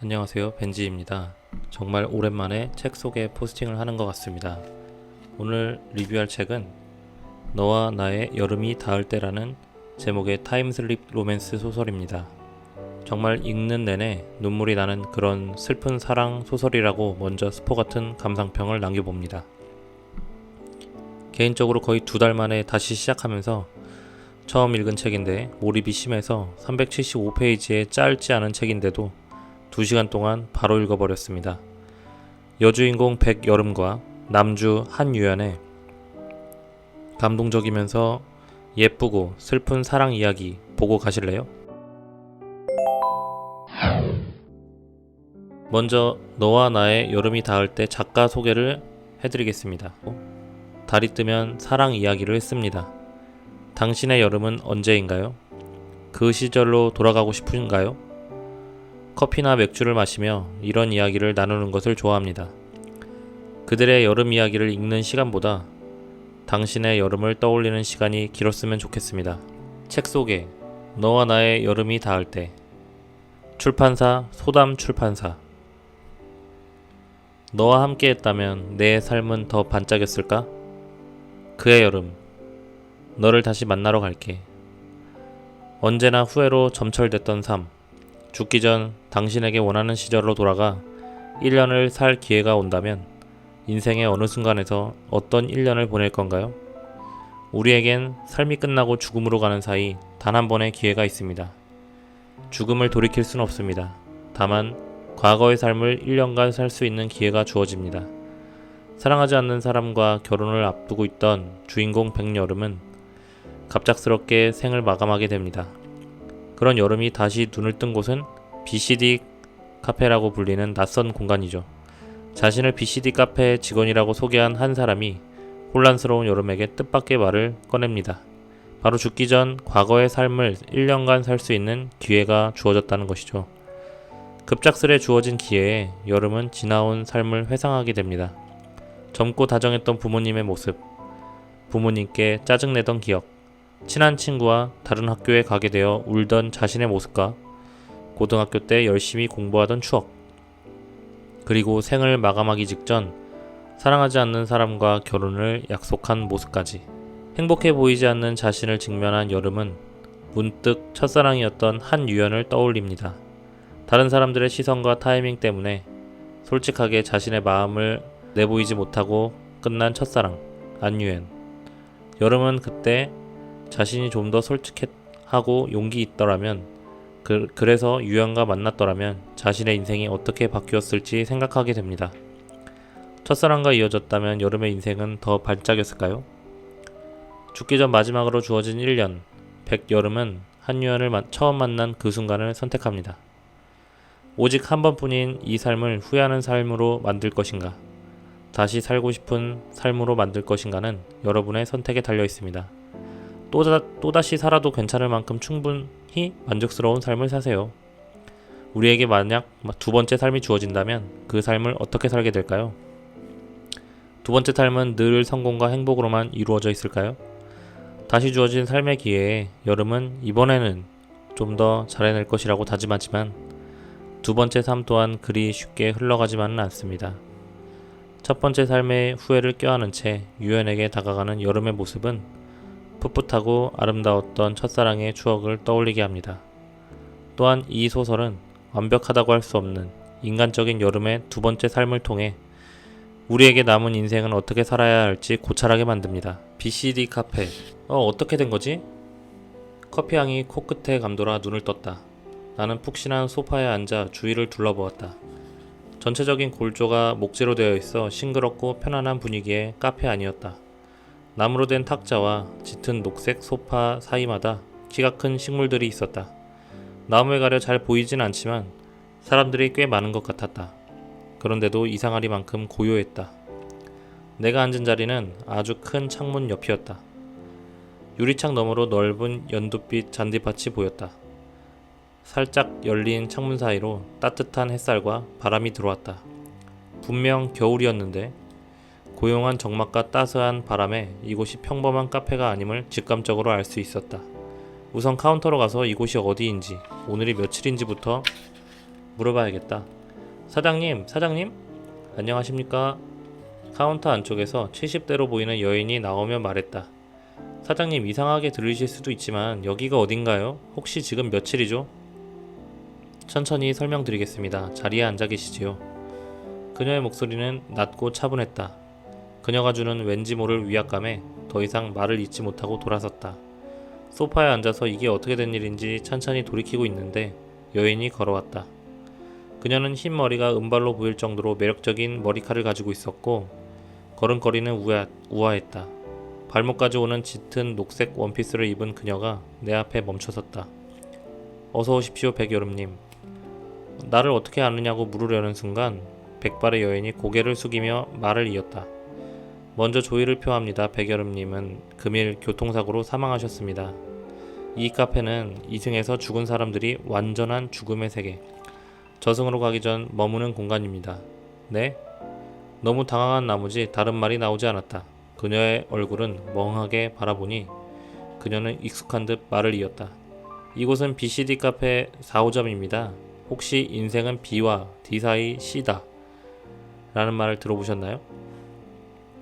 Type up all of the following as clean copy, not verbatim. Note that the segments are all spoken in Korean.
안녕하세요, 벤지입니다. 정말 오랜만에 책 소개 포스팅을 하는 것 같습니다. 오늘 리뷰할 책은 너와 나의 여름이 닿을 때라는 제목의 타임슬립 로맨스 소설입니다. 정말 읽는 내내 눈물이 나는 그런 슬픈 사랑 소설이라고 먼저 스포 같은 감상평을 남겨봅니다. 개인적으로 거의 2달 만에 다시 시작하면서 처음 읽은 책인데 몰입이 심해서 375페이지의 짧지 않은 책인데도 2시간 동안 바로 읽어버렸습니다. 여주인공 백여름과 남주 한유연의 감동적이면서 예쁘고 슬픈 사랑 이야기 보고 가실래요? 먼저 너와 나의 여름이 닿을 때 작가 소개를 해드리겠습니다. 달이 뜨면 사랑 이야기를 씁니다. 당신의 여름은 언제인가요? 그 시절로 돌아가고 싶은가요? 커피나 맥주를 마시며 이런 이야기를 나누는 것을 좋아합니다. 그들의 여름 이야기를 읽는 시간보다 당신의 여름을 떠올리는 시간이 길었으면 좋겠습니다. 책 소개, 너와 나의 여름이 닿을 때. 출판사 소담 출판사. 너와 함께 했다면 내 삶은 더 반짝였을까? 그의 여름, 너를 다시 만나러 갈게. 언제나 후회로 점철됐던 삶. 죽기 전 당신에게 원하는 시절로 돌아가 1년을 살 기회가 온다면 인생의 어느 순간에서 어떤 1년을 보낼 건가요? 우리에겐 삶이 끝나고 죽음으로 가는 사이 단 한 번의 기회가 있습니다. 죽음을 돌이킬 수는 없습니다. 다만 과거의 삶을 1년간 살 수 있는 기회가 주어집니다. 사랑하지 않는 사람과 결혼을 앞두고 있던 주인공 백여름은 갑작스럽게 생을 마감하게 됩니다. 그런 여름이 다시 눈을 뜬 곳은 BCD 카페라고 불리는 낯선 공간이죠. 자신을 BCD 카페 직원이라고 소개한 한 사람이 혼란스러운 여름에게 뜻밖의 말을 꺼냅니다. 바로 죽기 전 과거의 삶을 1년간 살 수 있는 기회가 주어졌다는 것이죠. 급작스레 주어진 기회에 여름은 지나온 삶을 회상하게 됩니다. 젊고 다정했던 부모님의 모습, 부모님께 짜증내던 기억, 친한 친구와 다른 학교에 가게 되어 울던 자신의 모습과 고등학교 때 열심히 공부하던 추억, 그리고 생을 마감하기 직전 사랑하지 않는 사람과 결혼을 약속한 모습까지. 행복해 보이지 않는 자신을 직면한 여름은 문득 첫사랑이었던 한유연을 떠올립니다. 다른 사람들의 시선과 타이밍 때문에 솔직하게 자신의 마음을 내보이지 못하고 끝난 첫사랑, 안유연. 여름은 그때 자신이 좀 더 솔직하고 용기 있더라면, 그래서 유연과 만났더라면 자신의 인생이 어떻게 바뀌었을지 생각하게 됩니다. 첫사랑과 이어졌다면 여름의 인생은 더 반짝였을까요? 죽기 전 마지막으로 주어진 1년, 백여름은 한유연을 처음 만난 그 순간을 선택합니다. 오직 한 번뿐인 이 삶을 후회하는 삶으로 만들 것인가, 다시 살고 싶은 삶으로 만들 것인가는 여러분의 선택에 달려 있습니다. 또다시 살아도 괜찮을 만큼 충분히 만족스러운 삶을 사세요. 우리에게 만약 2번째 삶이 주어진다면 그 삶을 어떻게 살게 될까요? 2번째 삶은 늘 성공과 행복으로만 이루어져 있을까요? 다시 주어진 삶의 기회에 여름은 이번에는 좀 더 잘해낼 것이라고 다짐하지만 2번째 삶 또한 그리 쉽게 흘러가지만은 않습니다. 첫 번째 삶의 후회를 껴안은 채 유연에게 다가가는 여름의 모습은 풋풋하고 아름다웠던 첫사랑의 추억을 떠올리게 합니다. 또한 이 소설은 완벽하다고 할 수 없는 인간적인 여름의 2번째 삶을 통해 우리에게 남은 인생은 어떻게 살아야 할지 고찰하게 만듭니다. BCD 카페. 어떻게 된 거지? 커피향이 코끝에 감돌아 눈을 떴다. 나는 푹신한 소파에 앉아 주위를 둘러보았다. 전체적인 골조가 목재로 되어 있어 싱그럽고 편안한 분위기의 카페 아니었다. 나무로 된 탁자와 짙은 녹색 소파 사이마다 키가 큰 식물들이 있었다. 나무에 가려 잘 보이진 않지만 사람들이 꽤 많은 것 같았다. 그런데도 이상하리만큼 고요했다. 내가 앉은 자리는 아주 큰 창문 옆이었다. 유리창 너머로 넓은 연두빛 잔디밭이 보였다. 살짝 열린 창문 사이로 따뜻한 햇살과 바람이 들어왔다. 분명 겨울이었는데 고요한 적막과 따스한 바람에 이곳이 평범한 카페가 아님을 직감적으로 알 수 있었다. 우선 카운터로 가서 이곳이 어디인지, 오늘이 며칠인지부터 물어봐야겠다. 사장님, 사장님? 안녕하십니까? 카운터 안쪽에서 70대로 보이는 여인이 나오며 말했다. 사장님, 이상하게 들리실 수도 있지만 여기가 어딘가요? 혹시 지금 며칠이죠? 천천히 설명드리겠습니다. 자리에 앉아 계시지요. 그녀의 목소리는 낮고 차분했다. 그녀가 주는 왠지 모를 위압감에 더 이상 말을 잇지 못하고 돌아섰다. 소파에 앉아서 이게 어떻게 된 일인지 천천히 돌이키고 있는데 여인이 걸어왔다. 그녀는 흰 머리가 은발로 보일 정도로 매력적인 머리칼을 가지고 있었고 걸음걸이는 우아했다. 발목까지 오는 짙은 녹색 원피스를 입은 그녀가 내 앞에 멈춰섰다. 어서 오십시오, 백여름님. 나를 어떻게 아느냐고 물으려는 순간 백발의 여인이 고개를 숙이며 말을 이었다. 먼저 조의를 표합니다. 백여름님은 금일 교통사고로 사망하셨습니다. 이 카페는 이승에서 죽은 사람들이 완전한 죽음의 세계, 저승으로 가기 전 머무는 공간입니다. 네? 너무 당황한 나머지 다른 말이 나오지 않았다. 그녀의 얼굴은 멍하게 바라보니 그녀는 익숙한 듯 말을 이었다. 이곳은 BCD 카페 4호점입니다. 혹시 인생은 B와 D 사이 C다 라는 말을 들어보셨나요?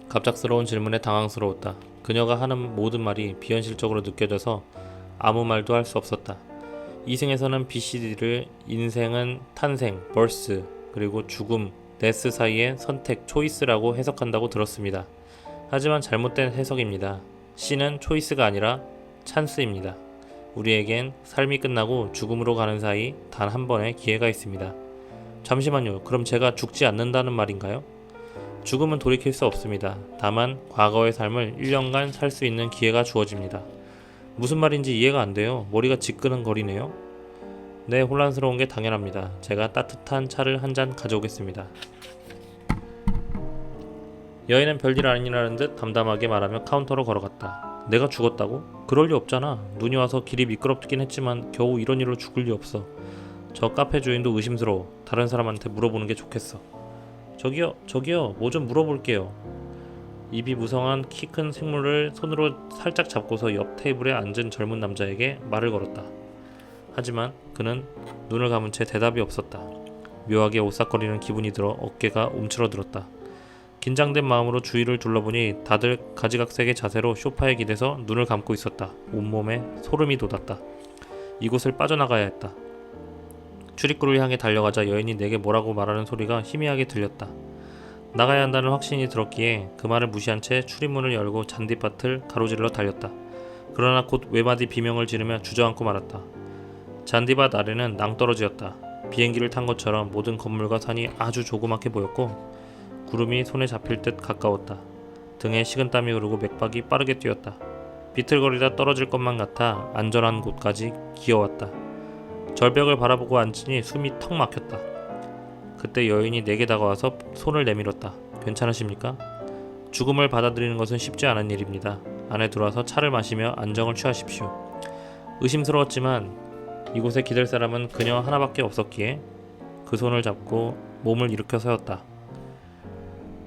갑작스러운 질문에 당황스러웠다. 그녀가 하는 모든 말이 비현실적으로 느껴져서 아무 말도 할 수 없었다. 이승에서는 BCD를 인생은 탄생, birth, 그리고 죽음, death 사이의 선택, choice라고 해석한다고 들었습니다. 하지만 잘못된 해석입니다. C는 choice가 아니라 찬스입니다. 우리에겐 삶이 끝나고 죽음으로 가는 사이 단 한 번의 기회가 있습니다. 잠시만요. 그럼 제가 죽지 않는다는 말인가요? 죽음은 돌이킬 수 없습니다. 다만 과거의 삶을 1년간 살 수 있는 기회가 주어집니다. 무슨 말인지 이해가 안 돼요. 머리가 지끈거리네요. 네, 혼란스러운 게 당연합니다. 제가 따뜻한 차를 한 잔 가져오겠습니다. 여인은 별일 아니라는 듯 담담하게 말하며 카운터로 걸어갔다. 내가 죽었다고? 그럴 리 없잖아. 눈이 와서 길이 미끄럽긴 했지만 겨우 이런 일로 죽을 리 없어. 저 카페 주인도 의심스러워. 다른 사람한테 물어보는 게 좋겠어. 저기요, 뭐 좀 물어볼게요. 입이 무성한 키 큰 생물을 손으로 살짝 잡고서 옆 테이블에 앉은 젊은 남자에게 말을 걸었다. 하지만 그는 눈을 감은 채 대답이 없었다. 묘하게 오싹거리는 기분이 들어 어깨가 움츠러들었다. 긴장된 마음으로 주위를 둘러보니 다들 가지각색의 자세로 소파에 기대서 눈을 감고 있었다. 온몸에 소름이 돋았다. 이곳을 빠져나가야 했다. 출입구를 향해 달려가자 여인이 내게 뭐라고 말하는 소리가 희미하게 들렸다. 나가야 한다는 확신이 들었기에 그 말을 무시한 채 출입문을 열고 잔디밭을 가로질러 달렸다. 그러나 곧 외마디 비명을 지르며 주저앉고 말았다. 잔디밭 아래는 낭떠러지였다. 비행기를 탄 것처럼 모든 건물과 산이 아주 조그맣게 보였고 구름이 손에 잡힐 듯 가까웠다. 등에 식은땀이 흐르고 맥박이 빠르게 뛰었다. 비틀거리다 떨어질 것만 같아 안전한 곳까지 기어왔다. 절벽을 바라보고 앉으니 숨이 턱 막혔다. 그때 여인이 내게 다가와서 손을 내밀었다. 괜찮으십니까? 죽음을 받아들이는 것은 쉽지 않은 일입니다. 안에 들어와서 차를 마시며 안정을 취하십시오. 의심스러웠지만 이곳에 기댈 사람은 그녀 하나밖에 없었기에 그 손을 잡고 몸을 일으켜 세웠다.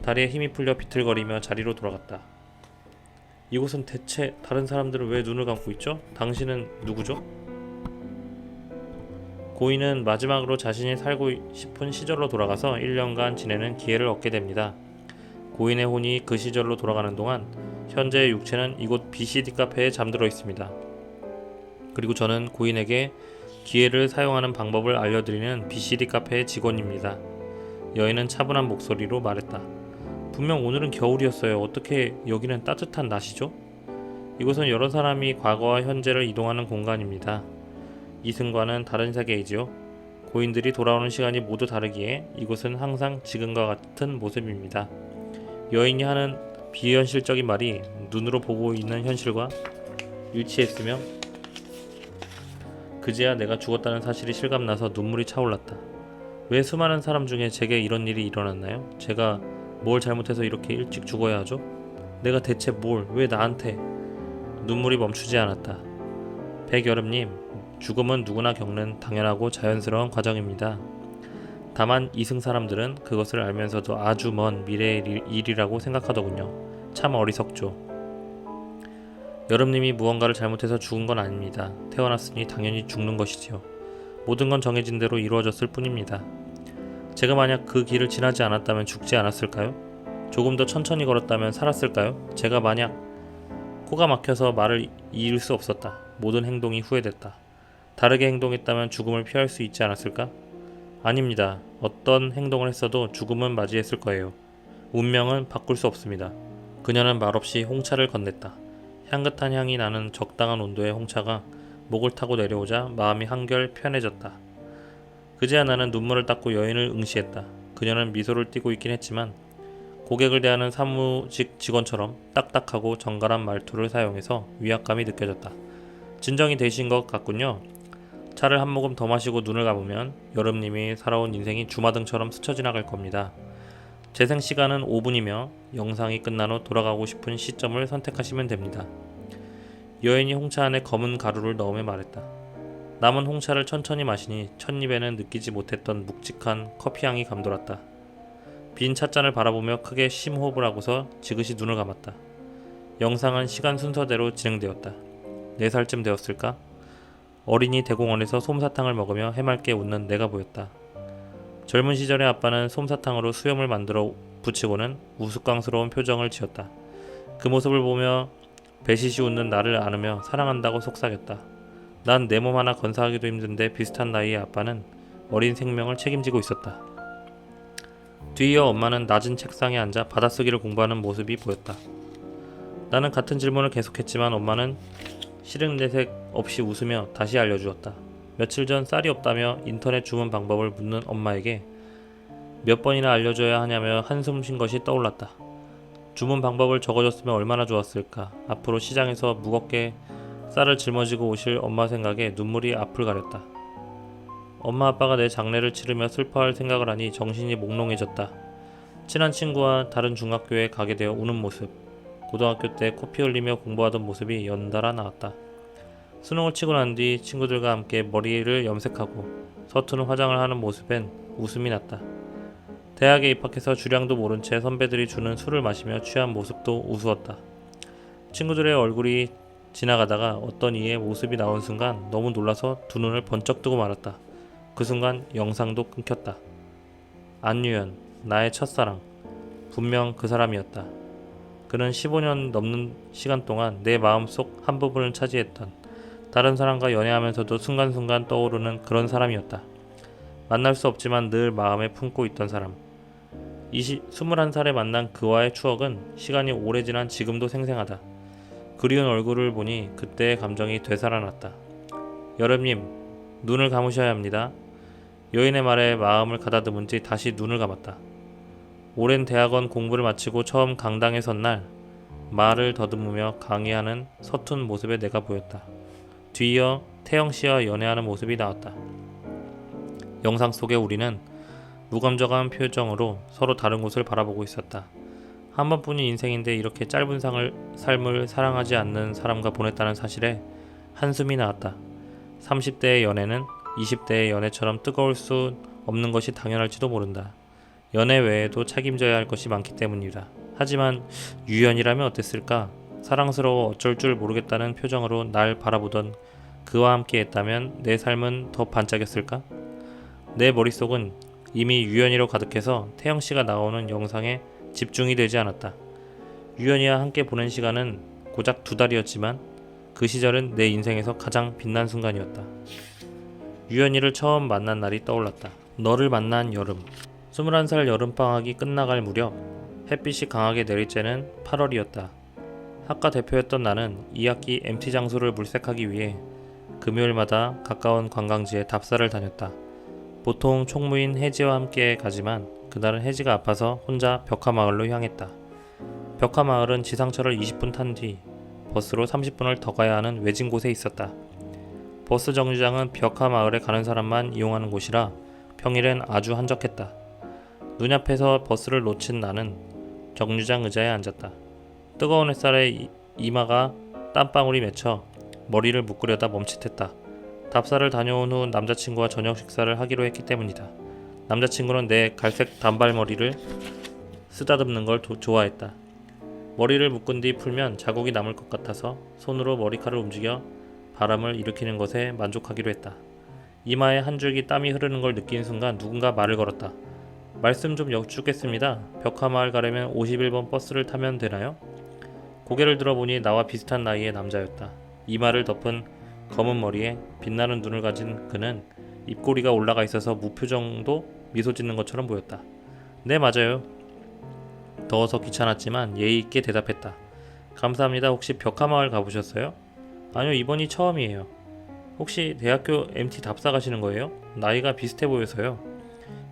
다리에 힘이 풀려 비틀거리며 자리로 돌아갔다. 이곳은 대체 다른 사람들은 왜 눈을 감고 있죠? 당신은 누구죠? 고인은 마지막으로 자신이 살고 싶은 시절로 돌아가서 1년간 지내는 기회를 얻게 됩니다. 고인의 혼이 그 시절로 돌아가는 동안 현재의 육체는 이곳 BCD 카페에 잠들어 있습니다. 그리고 저는 고인에게 기회를 사용하는 방법을 알려드리는 BCD 카페의 직원입니다. 여인은 차분한 목소리로 말했다. 분명 오늘은 겨울이었어요. 어떻게 여기는 따뜻한 낮이죠? 이곳은 여러 사람이 과거와 현재를 이동하는 공간입니다. 이승과는 다른 세계이지요. 고인들이 돌아오는 시간이 모두 다르기에 이곳은 항상 지금과 같은 모습입니다. 여인이 하는 비현실적인 말이 눈으로 보고 있는 현실과 일치했으며 그제야 내가 죽었다는 사실이 실감나서 눈물이 차올랐다. 왜 수많은 사람 중에 제게 이런 일이 일어났나요? 제가 뭘 잘못해서 이렇게 일찍 죽어야 하죠? 내가 대체 왜 나한테? 눈물이 멈추지 않았다. 백여름님, 죽음은 누구나 겪는 당연하고 자연스러운 과정입니다. 다만 이승 사람들은 그것을 알면서도 아주 먼 미래의 일이라고 생각하더군요. 참 어리석죠. 여름님이 무언가를 잘못해서 죽은 건 아닙니다. 태어났으니 당연히 죽는 것이지요. 모든 건 정해진 대로 이루어졌을 뿐입니다. 제가 만약 그 길을 지나지 않았다면 죽지 않았을까요? 조금 더 천천히 걸었다면 살았을까요? 제가 만약 코가 막혀서 말을 이을 수 없었다. 모든 행동이 후회됐다. 다르게 행동했다면 죽음을 피할 수 있지 않았을까? 아닙니다. 어떤 행동을 했어도 죽음은 맞이했을 거예요. 운명은 바꿀 수 없습니다. 그녀는 말없이 홍차를 건넸다. 향긋한 향이 나는 적당한 온도의 홍차가 목을 타고 내려오자 마음이 한결 편해졌다. 그제야 나는 눈물을 닦고 여인을 응시했다. 그녀는 미소를 띠고 있긴 했지만 고객을 대하는 사무직 직원처럼 딱딱하고 정갈한 말투를 사용해서 위압감이 느껴졌다. 진정이 되신 것 같군요. 차를 한 모금 더 마시고 눈을 감으면 여름님이 살아온 인생이 주마등처럼 스쳐 지나갈 겁니다. 재생 시간은 5분이며 영상이 끝난 후 돌아가고 싶은 시점을 선택하시면 됩니다. 여인이 홍차 안에 검은 가루를 넣으며 말했다. 남은 홍차를 천천히 마시니 첫입에는 느끼지 못했던 묵직한 커피향이 감돌았다. 빈 찻잔을 바라보며 크게 심호흡을 하고서 지그시 눈을 감았다. 영상은 시간 순서대로 진행되었다. 4살쯤 되었을까? 어린이 대공원에서 솜사탕을 먹으며 해맑게 웃는 내가 보였다. 젊은 시절의 아빠는 솜사탕으로 수염을 만들어 붙이고는 우스꽝스러운 표정을 지었다. 그 모습을 보며 배시시 웃는 나를 안으며 사랑한다고 속삭였다. 난 내 몸 하나 건사하기도 힘든데 비슷한 나이의 아빠는 어린 생명을 책임지고 있었다. 뒤이어 엄마는 낮은 책상에 앉아 받아쓰기를 공부하는 모습이 보였다. 나는 같은 질문을 계속했지만 엄마는 싫은 내색 없이 웃으며 다시 알려주었다. 며칠 전 쌀이 없다며 인터넷 주문 방법을 묻는 엄마에게 몇 번이나 알려줘야 하냐며 한숨 쉰 것이 떠올랐다. 주문 방법을 적어줬으면 얼마나 좋았을까. 앞으로 시장에서 무겁게 쌀을 짊어지고 오실 엄마 생각에 눈물이 앞을 가렸다. 엄마 아빠가 내 장례를 치르며 슬퍼할 생각을 하니 정신이 몽롱해졌다. 친한 친구와 다른 중학교에 가게 되어 우는 모습, 고등학교 때 코피 흘리며 공부하던 모습이 연달아 나왔다. 수능을 치고 난 뒤 친구들과 함께 머리를 염색하고 서투른 화장을 하는 모습엔 웃음이 났다. 대학에 입학해서 주량도 모른 채 선배들이 주는 술을 마시며 취한 모습도 우스웠다. 친구들의 얼굴이 지나가다가 어떤 이의 모습이 나온 순간 너무 놀라서 두 눈을 번쩍 뜨고 말았다. 그 순간 영상도 끊겼다. 안유연, 나의 첫사랑. 분명 그 사람이었다. 그는 15년 넘는 시간 동안 내 마음속 한 부분을 차지했던, 다른 사람과 연애하면서도 순간순간 떠오르는 그런 사람이었다. 만날 수 없지만 늘 마음에 품고 있던 사람. 21살에 만난 그와의 추억은 시간이 오래 지난 지금도 생생하다. 그리운 얼굴을 보니 그때의 감정이 되살아났다. 여름님, 눈을 감으셔야 합니다. 여인의 말에 마음을 가다듬은 뒤 다시 눈을 감았다. 오랜 대학원 공부를 마치고 처음 강당에 선 날 말을 더듬으며 강의하는 서툰 모습의 내가 보였다. 뒤이어 태영씨와 연애하는 모습이 나왔다. 영상 속의 우리는 무감정한 표정으로 서로 다른 곳을 바라보고 있었다. 한 번뿐인 인생인데 이렇게 짧은 삶을 사랑하지 않는 사람과 보냈다는 사실에 한숨이 나왔다. 30대의 연애는 20대의 연애처럼 뜨거울 수 없는 것이 당연할지도 모른다. 연애 외에도 책임져야 할 것이 많기 때문이다. 하지만 유연이라면 어땠을까? 사랑스러워 어쩔 줄 모르겠다는 표정으로 날 바라보던 그와 함께 했다면 내 삶은 더 반짝였을까? 내 머릿속은 이미 유연이로 가득해서 태영씨가 나오는 영상에 집중이 되지 않았다. 유연이와 함께 보낸 시간은 고작 2달이었지만 그 시절은 내 인생에서 가장 빛난 순간이었다. 유연이를 처음 만난 날이 떠올랐다. 너를 만난 여름. 21살 여름방학이 끝나갈 무렵 햇빛이 강하게 내릴 때는 8월이었다. 학과 대표였던 나는 2학기 MT 장소를 물색하기 위해 금요일마다 가까운 관광지에 답사를 다녔다. 보통 총무인 혜지와 함께 가지만 그날은 혜지가 아파서 혼자 벽화마을로 향했다. 벽화마을은 지상철을 20분 탄 뒤 버스로 30분을 더 가야 하는 외진 곳에 있었다. 버스 정류장은 벽화마을에 가는 사람만 이용하는 곳이라 평일엔 아주 한적했다. 눈앞에서 버스를 놓친 나는 정류장 의자에 앉았다. 뜨거운 햇살에 이마가 땀방울이 맺혀 머리를 묶으려다 멈칫했다. 답사를 다녀온 후 남자친구와 저녁 식사를 하기로 했기 때문이다. 남자친구는 내 갈색 단발머리를 쓰다듬는 걸 좋아했다. 머리를 묶은 뒤 풀면 자국이 남을 것 같아서 손으로 머리카락을 움직여 바람을 일으키는 것에 만족하기로 했다. 이마에 한 줄기 땀이 흐르는 걸 느낀 순간 누군가 말을 걸었다. 말씀 좀 여쭙겠습니다. 벽화마을 가려면 51번 버스를 타면 되나요? 고개를 들어보니 나와 비슷한 나이의 남자였다. 이마를 덮은 검은 머리에 빛나는 눈을 가진 그는 입꼬리가 올라가 있어서 무표정도 미소 짓는 것처럼 보였다. 네, 맞아요. 더워서 귀찮았지만 예의 있게 대답했다. 감사합니다. 혹시 벽화마을 가보셨어요? 아니요, 이번이 처음이에요. 혹시 대학교 MT 답사 가시는 거예요? 나이가 비슷해 보여서요.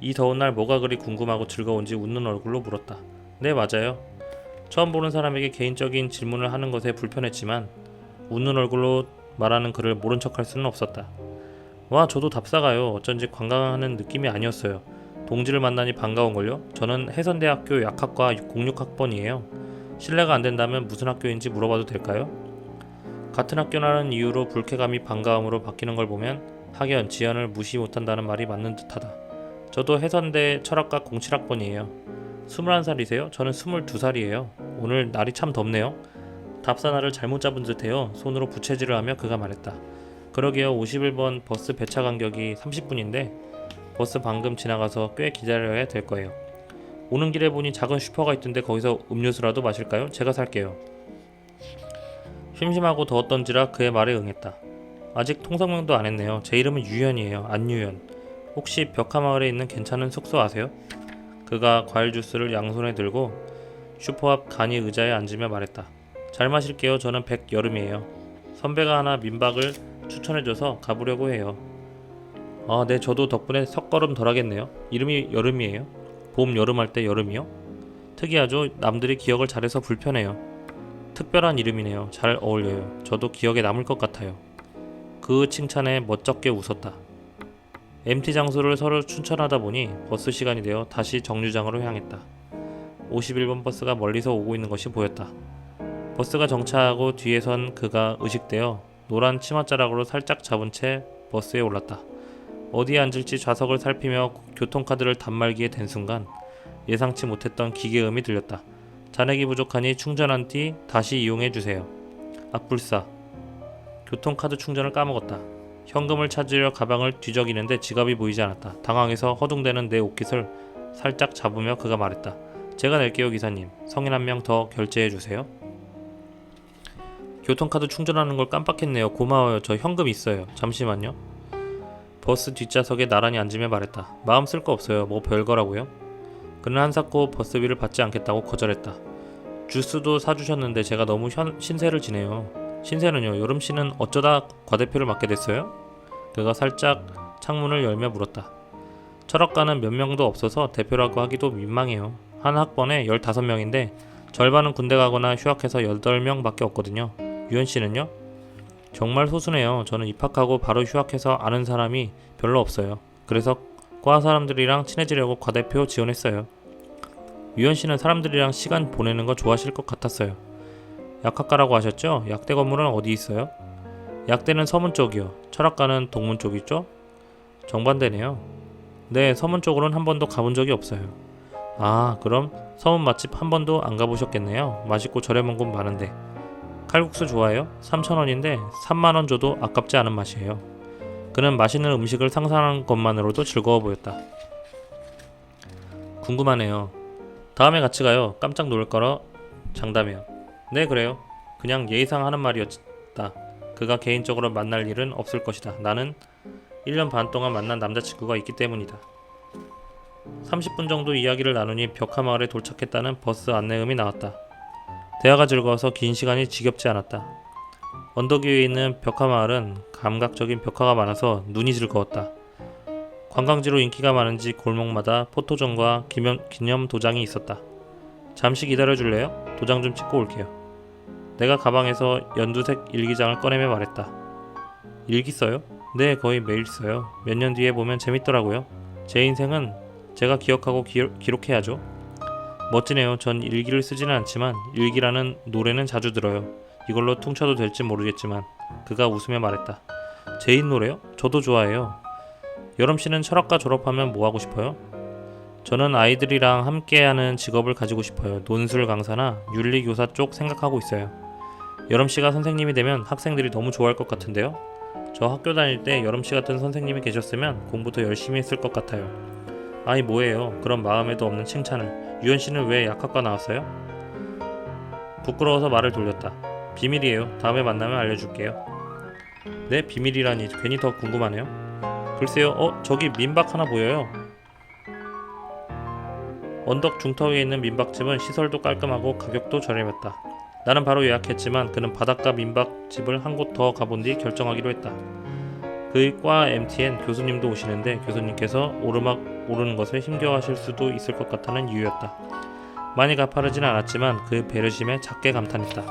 이 더운 날 뭐가 그리 궁금하고 즐거운지 웃는 얼굴로 물었다. 네, 맞아요. 처음 보는 사람에게 개인적인 질문을 하는 것에 불편했지만 웃는 얼굴로 말하는 그를 모른 척할 수는 없었다. 와, 저도 답사가요. 어쩐지 관광하는 느낌이 아니었어요. 동지를 만나니 반가운걸요? 저는 해선대학교 약학과 06학번이에요. 실례가 안 된다면 무슨 학교인지 물어봐도 될까요? 같은 학교라는 이유로 불쾌감이 반가움으로 바뀌는 걸 보면 학연, 지연을 무시 못한다는 말이 맞는 듯하다. 저도 해선대 철학과 07학번이에요. 21살이세요? 저는 22살이에요. 오늘 날이 참 덥네요. 답사나를 잘못 잡은 듯해요. 손으로 부채질을 하며 그가 말했다. 그러게요. 51번 버스 배차 간격이 30분인데 버스 방금 지나가서 꽤 기다려야 될 거예요. 오는 길에 보니 작은 슈퍼가 있던데 거기서 음료수라도 마실까요? 제가 살게요. 심심하고 더웠던지라 그의 말에 응했다. 아직 통성명도 안 했네요. 제 이름은 유현이에요. 안유현. 혹시 벽화마을에 있는 괜찮은 숙소 아세요? 그가 과일 주스를 양손에 들고 슈퍼 앞 간이 의자에 앉으며 말했다. 잘 마실게요. 저는 백여름이에요. 선배가 하나 민박을 추천해줘서 가보려고 해요. 아, 네, 저도 덕분에 석걸음 덜 하겠네요. 이름이 여름이에요. 봄, 여름 할 때 여름이요? 특이하죠? 남들이 기억을 잘해서 불편해요. 특별한 이름이네요. 잘 어울려요. 저도 기억에 남을 것 같아요. 그 칭찬에 멋쩍게 웃었다. MT 장소를 서로 춘천하다 보니 버스 시간이 되어 다시 정류장으로 향했다. 51번 버스가 멀리서 오고 있는 것이 보였다. 버스가 정차하고 뒤에 선 그가 의식되어 노란 치맛자락으로 살짝 잡은 채 버스에 올랐다. 어디에 앉을지 좌석을 살피며 교통카드를 단말기에 댄 순간 예상치 못했던 기계음이 들렸다. 잔액이 부족하니 충전한 뒤 다시 이용해주세요. 악불싸. 교통카드 충전을 까먹었다. 현금을 찾으려 가방을 뒤적이는데 지갑이 보이지 않았다. 당황해서 허둥대는 내 옷깃을 살짝 잡으며 그가 말했다. 제가 낼게요, 기사님. 성인 한 명 더 결제해주세요. 교통카드 충전하는 걸 깜빡했네요. 고마워요. 저 현금 있어요. 잠시만요. 버스 뒷좌석에 나란히 앉으며 말했다. 마음 쓸 거 없어요. 뭐 별거라고요? 그는 한사코 버스비를 받지 않겠다고 거절했다. 주스도 사주셨는데 제가 너무 신세를 지내요. 신세는요? 여름씨는 어쩌다 과대표를 맡게 됐어요? 그가 살짝 창문을 열며 물었다. 철학과는 몇 명도 없어서 대표라고 하기도 민망해요. 한 학번에 15명인데 절반은 군대 가거나 휴학해서 8명 밖에 없거든요. 유현씨는요? 정말 소수네요. 저는 입학하고 바로 휴학해서 아는 사람이 별로 없어요. 그래서 과 사람들이랑 친해지려고 과대표 지원했어요. 유현씨는 사람들이랑 시간 보내는 거 좋아하실 것 같았어요. 약학과라고 하셨죠? 약대 건물은 어디 있어요? 약대는 서문 쪽이요. 철학과는 동문 쪽이죠? 정반대네요. 네, 서문 쪽으로는 한 번도 가본 적이 없어요. 아, 그럼 서문 맛집 한 번도 안 가보셨겠네요. 맛있고 저렴한 곳 많은데. 칼국수 좋아해요? 3,000원인데 3만원 줘도 아깝지 않은 맛이에요. 그는 맛있는 음식을 상상하는 것만으로도 즐거워 보였다. 궁금하네요. 다음에 같이 가요. 깜짝 놀랄 거라 장담해요. 네, 그래요. 그냥 예의상 하는 말이었다. 그가 개인적으로 만날 일은 없을 것이다. 나는 1년 반 동안 만난 남자친구가 있기 때문이다. 30분 정도 이야기를 나누니 벽화마을에 도착했다는 버스 안내음이 나왔다. 대화가 즐거워서 긴 시간이 지겹지 않았다. 언덕 위에 있는 벽화마을은 감각적인 벽화가 많아서 눈이 즐거웠다. 관광지로 인기가 많은지 골목마다 포토존과 기념 도장이 있었다. 잠시 기다려줄래요? 도장 좀 찍고 올게요. 내가 가방에서 연두색 일기장을 꺼내며 말했다. 일기 써요? 네, 거의 매일 써요. 몇 년 뒤에 보면 재밌더라고요. 제 인생은 제가 기억하고 기록해야죠. 멋지네요. 전 일기를 쓰지는 않지만 일기라는 노래는 자주 들어요. 이걸로 퉁쳐도 될지 모르겠지만. 그가 웃으며 말했다. 제인 노래요? 저도 좋아해요. 여름씨는 철학과 졸업하면 뭐 하고 싶어요? 저는 아이들이랑 함께하는 직업을 가지고 싶어요. 논술 강사나 윤리교사 쪽 생각하고 있어요. 여름씨가 선생님이 되면 학생들이 너무 좋아할 것 같은데요? 저 학교 다닐 때 여름씨 같은 선생님이 계셨으면 공부 더 열심히 했을 것 같아요. 아이 뭐예요? 그런 마음에도 없는 칭찬을. 유연씨는 왜 약학과 나왔어요? 부끄러워서 말을 돌렸다. 비밀이에요. 다음에 만나면 알려줄게요. 네? 비밀이라니 괜히 더 궁금하네요. 글쎄요. 저기 민박 하나 보여요. 언덕 중터 위에 있는 민박집은 시설도 깔끔하고 가격도 저렴했다. 나는 바로 예약했지만 그는 바닷가 민박집을 한 곳 더 가본 뒤 결정하기로 했다. 그의 과 MTN 교수님도 오시는데 교수님께서 오르막 오르는 것을 힘겨워하실 수도 있을 것 같다는 이유였다. 많이 가파르진 않았지만 그 배려심에 작게 감탄했다.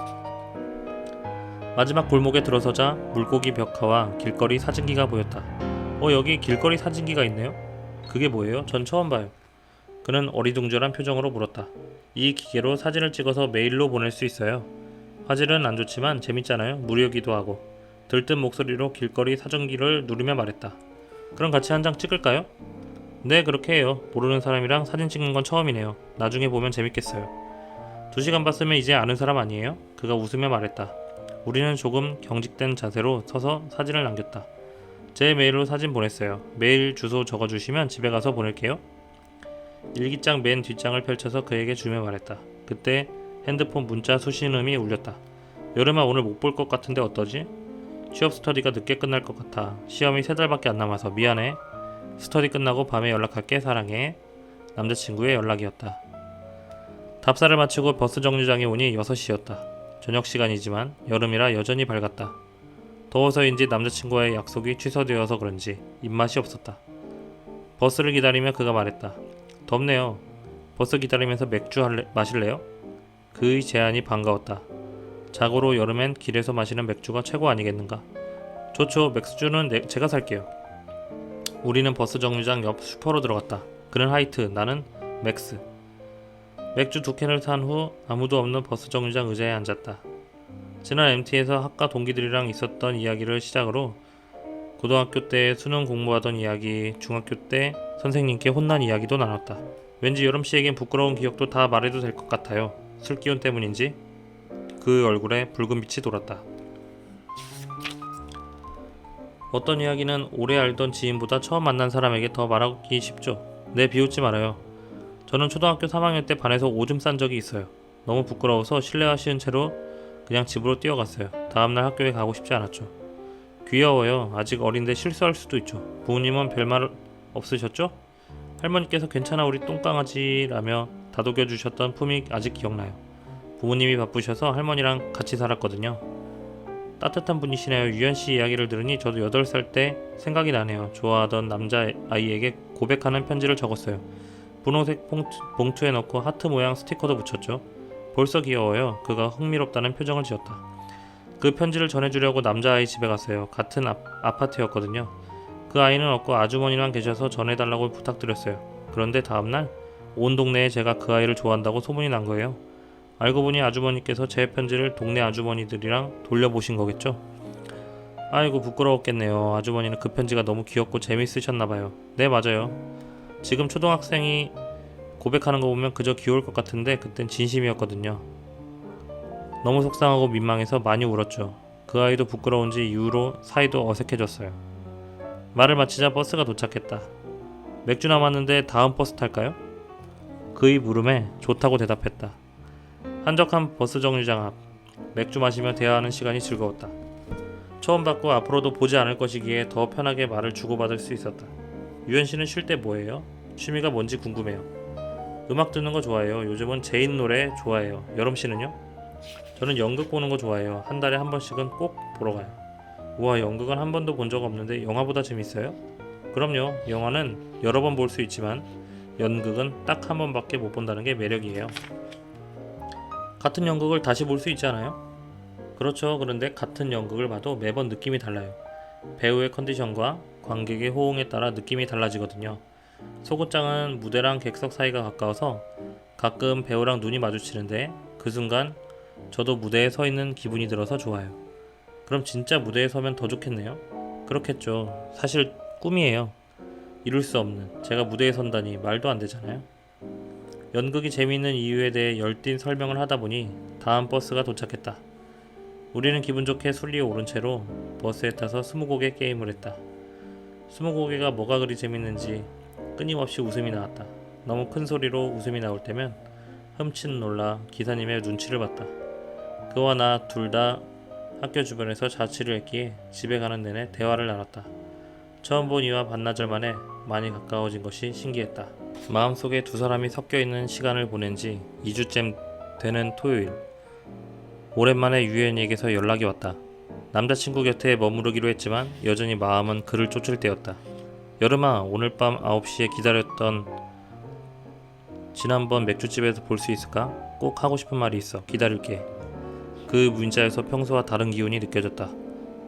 마지막 골목에 들어서자 물고기 벽화와 길거리 사진기가 보였다. 여기 길거리 사진기가 있네요? 그게 뭐예요? 전 처음 봐요. 그는 어리둥절한 표정으로 물었다. 이 기계로 사진을 찍어서 메일로 보낼 수 있어요. 화질은 안 좋지만 재밌잖아요. 무료기도 하고. 들뜬 목소리로 길거리 사진기를 누르며 말했다. 그럼 같이 한 장 찍을까요? 네, 그렇게 해요. 모르는 사람이랑 사진 찍는 건 처음이네요. 나중에 보면 재밌겠어요. 2시간 봤으면 이제 아는 사람 아니에요? 그가 웃으며 말했다. 우리는 조금 경직된 자세로 서서 사진을 남겼다. 제 메일로 사진 보냈어요. 메일 주소 적어주시면 집에 가서 보낼게요. 일기장 맨 뒷장을 펼쳐서 그에게 주며 말했다. 그때 핸드폰 문자 수신음이 울렸다. 여름아 오늘 못 볼 것 같은데 어떠지? 취업 스터디가 늦게 끝날 것 같아. 시험이 3달밖에 안 남아서 미안해. 스터디 끝나고 밤에 연락할게. 사랑해. 남자친구의 연락이었다. 답사를 마치고 버스 정류장에 오니 6시였다. 저녁 시간이지만 여름이라 여전히 밝았다. 더워서인지 남자친구와의 약속이 취소되어서 그런지 입맛이 없었다. 버스를 기다리며 그가 말했다. 덥네요. 버스 기다리면서 맥주 마실래요? 그의 제안이 반가웠다. 자고로 여름엔 길에서 마시는 맥주가 최고 아니겠는가? 좋죠. 맥주는 제가 살게요. 우리는 버스 정류장 옆 슈퍼로 들어갔다. 그는 하이트, 나는 맥스. 맥주 2캔을 산 후 아무도 없는 버스 정류장 의자에 앉았다. 지난 MT에서 학과 동기들이랑 있었던 이야기를 시작으로 고등학교 때 수능 공부하던 이야기, 중학교 때 선생님께 혼난 이야기도 나눴다. 왠지 여름씨에겐 부끄러운 기억도 다 말해도 될 것 같아요. 술기운 때문인지 그 얼굴에 붉은 빛이 돌았다. 어떤 이야기는 오래 알던 지인보다 처음 만난 사람에게 더 말하기 쉽죠. 네, 비웃지 말아요. 저는 초등학교 3학년 때 반에서 오줌 싼 적이 있어요. 너무 부끄러워서 실례하시는 채로 그냥 집으로 뛰어갔어요. 다음날 학교에 가고 싶지 않았죠. 귀여워요. 아직 어린데 실수할 수도 있죠. 부모님은 별말 없으셨죠? 할머니께서 괜찮아 우리 똥강아지라며 다독여주셨던 품이 아직 기억나요. 부모님이 바쁘셔서 할머니랑 같이 살았거든요. 따뜻한 분이시네요. 유연씨 이야기를 들으니 저도 8살 때 생각이 나네요. 좋아하던 남자아이에게 고백하는 편지를 적었어요. 분홍색 봉투에 넣고 하트 모양 스티커도 붙였죠. 벌써 귀여워요. 그가 흥미롭다는 표정을 지었다. 그 편지를 전해주려고 남자아이 집에 갔어요. 같은 아파트였거든요. 그 아이는 없고 아주머니만 계셔서 전해달라고 부탁드렸어요. 그런데 다음날 온 동네에 제가 그 아이를 좋아한다고 소문이 난 거예요. 알고 보니 아주머니께서 제 편지를 동네 아주머니들이랑 돌려보신 거겠죠? 아이고 부끄러웠겠네요. 아주머니는 그 편지가 너무 귀엽고 재밌으셨나봐요. 네, 맞아요. 지금 초등학생이 고백하는 거 보면 그저 귀여울 것 같은데 그땐 진심이었거든요. 너무 속상하고 민망해서 많이 울었죠. 그 아이도 부끄러운지 이후로 사이도 어색해졌어요. 말을 마치자 버스가 도착했다. 맥주 남았는데 다음 버스 탈까요? 그의 물음에 좋다고 대답했다. 한적한 버스 정류장 앞. 맥주 마시며 대화하는 시간이 즐거웠다. 처음 봤고 앞으로도 보지 않을 것이기에 더 편하게 말을 주고받을 수 있었다. 유연씨는 쉴 때 뭐해요? 취미가 뭔지 궁금해요. 음악 듣는 거 좋아해요. 요즘은 제인 노래 좋아해요. 여름씨는요? 저는 연극 보는 거 좋아해요. 한 달에 한 번씩은 꼭 보러 가요. 우와, 연극은 한 번도 본 적 없는데 영화보다 재밌어요? 그럼요. 영화는 여러 번 볼 수 있지만 연극은 딱 한 번밖에 못 본다는 게 매력이에요. 같은 연극을 다시 볼 수 있잖아요. 그렇죠. 그런데 같은 연극을 봐도 매번 느낌이 달라요. 배우의 컨디션과 관객의 호응에 따라 느낌이 달라지거든요. 소극장은 무대랑 객석 사이가 가까워서 가끔 배우랑 눈이 마주치는데 그 순간 저도 무대에 서 있는 기분이 들어서 좋아요. 그럼 진짜 무대에 서면 더 좋겠네요. 그렇겠죠. 사실 꿈이에요. 이룰 수 없는. 제가 무대에 선다니 말도 안 되잖아요. 연극이 재미있는 이유에 대해 열띤 설명을 하다 보니 다음 버스가 도착했다. 우리는 기분 좋게 순리에 오른 채로 버스에 타서 스무고개 게임을 했다. 스무고개가 뭐가 그리 재밌는지 끊임없이 웃음이 나왔다. 너무 큰 소리로 웃음이 나올 때면 흠칫 놀라 기사님의 눈치를 봤다. 그와 나 둘 다 학교 주변에서 자취를 했기에 집에 가는 내내 대화를 나눴다. 처음 본 이와 반나절 만에 많이 가까워진 것이 신기했다. 마음속에 두 사람이 섞여있는 시간을 보낸 지 2주쯤 되는 토요일, 오랜만에 유연이에게서 연락이 왔다. 남자친구 곁에 머무르기로 했지만 여전히 마음은 그를 쫓을 때였다. 여름아, 오늘 밤 9시에 기다렸던 지난번 맥주집에서 볼 수 있을까? 꼭 하고 싶은 말이 있어. 기다릴게. 그 문자에서 평소와 다른 기운이 느껴졌다.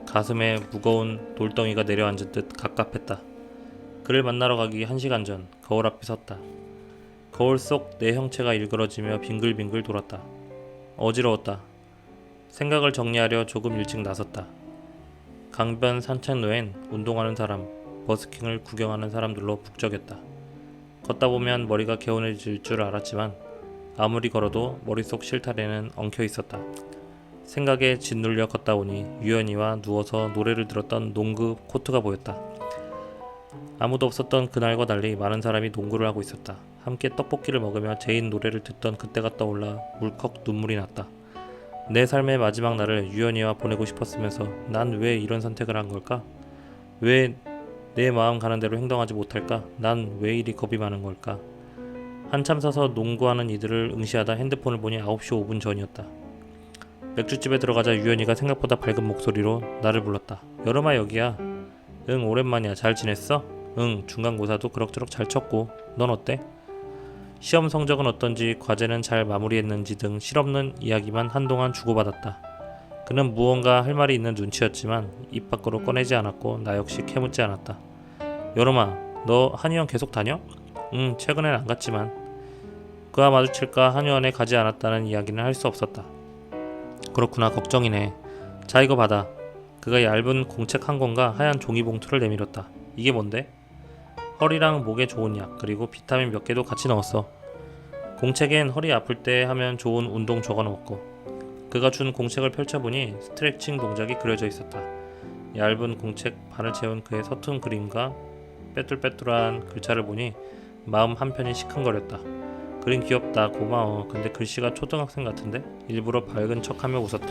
가슴에 무거운 돌덩이가 내려앉은 듯 갑갑했다. 그를 만나러 가기 1시간 전 거울 앞에 섰다. 거울 속 내 형체가 일그러지며 빙글빙글 돌았다. 어지러웠다. 생각을 정리하려 조금 일찍 나섰다. 강변 산책로엔 운동하는 사람, 버스킹을 구경하는 사람들로 북적였다. 걷다 보면 머리가 개운해질 줄 알았지만 아무리 걸어도 머릿속 실타래는 엉켜 있었다. 생각에 짓눌려 걷다 보니 유연이와 누워서 노래를 들었던 농구 코트가 보였다. 아무도 없었던 그날과 달리 많은 사람이 농구를 하고 있었다. 함께 떡볶이를 먹으며 제인 노래를 듣던 그때가 떠올라 울컥 눈물이 났다. 내 삶의 마지막 날을 유연이와 보내고 싶었으면서 난 왜 이런 선택을 한 걸까? 왜 내 마음 가는 대로 행동하지 못할까? 난 왜 이리 겁이 많은 걸까? 한참 서서 농구하는 이들을 응시하다 핸드폰을 보니 9시 5분 전이었다. 맥주집에 들어가자 유연이가 생각보다 밝은 목소리로 나를 불렀다. 여름아, 여기야. 응, 오랜만이야. 잘 지냈어? 응, 중간고사도 그럭저럭 잘 쳤고. 넌 어때? 시험 성적은 어떤지, 과제는 잘 마무리했는지 등 실없는 이야기만 한동안 주고받았다. 그는 무언가 할 말이 있는 눈치였지만 입 밖으로 꺼내지 않았고 나 역시 캐묻지 않았다. 여름아, 너 한의원 계속 다녀? 응, 최근엔 안 갔지만. 그와 마주칠까 한의원에 가지 않았다는 이야기는 할 수 없었다. 그렇구나, 걱정이네. 자, 이거 받아. 그가 얇은 공책 한 권과 하얀 종이 봉투를 내밀었다. 이게 뭔데? 허리랑 목에 좋은 약, 그리고 비타민 몇 개도 같이 넣었어. 공책엔 허리 아플 때 하면 좋은 운동 적어놓았고. 그가 준 공책을 펼쳐보니 스트레칭 동작이 그려져 있었다. 얇은 공책 반을 채운 그의 서툰 그림과 빼뚤빼뚤한 글자를 보니 마음 한편이 시큰거렸다. 그림 귀엽다. 고마워. 근데 글씨가 초등학생 같은데? 일부러 밝은 척하며 웃었다.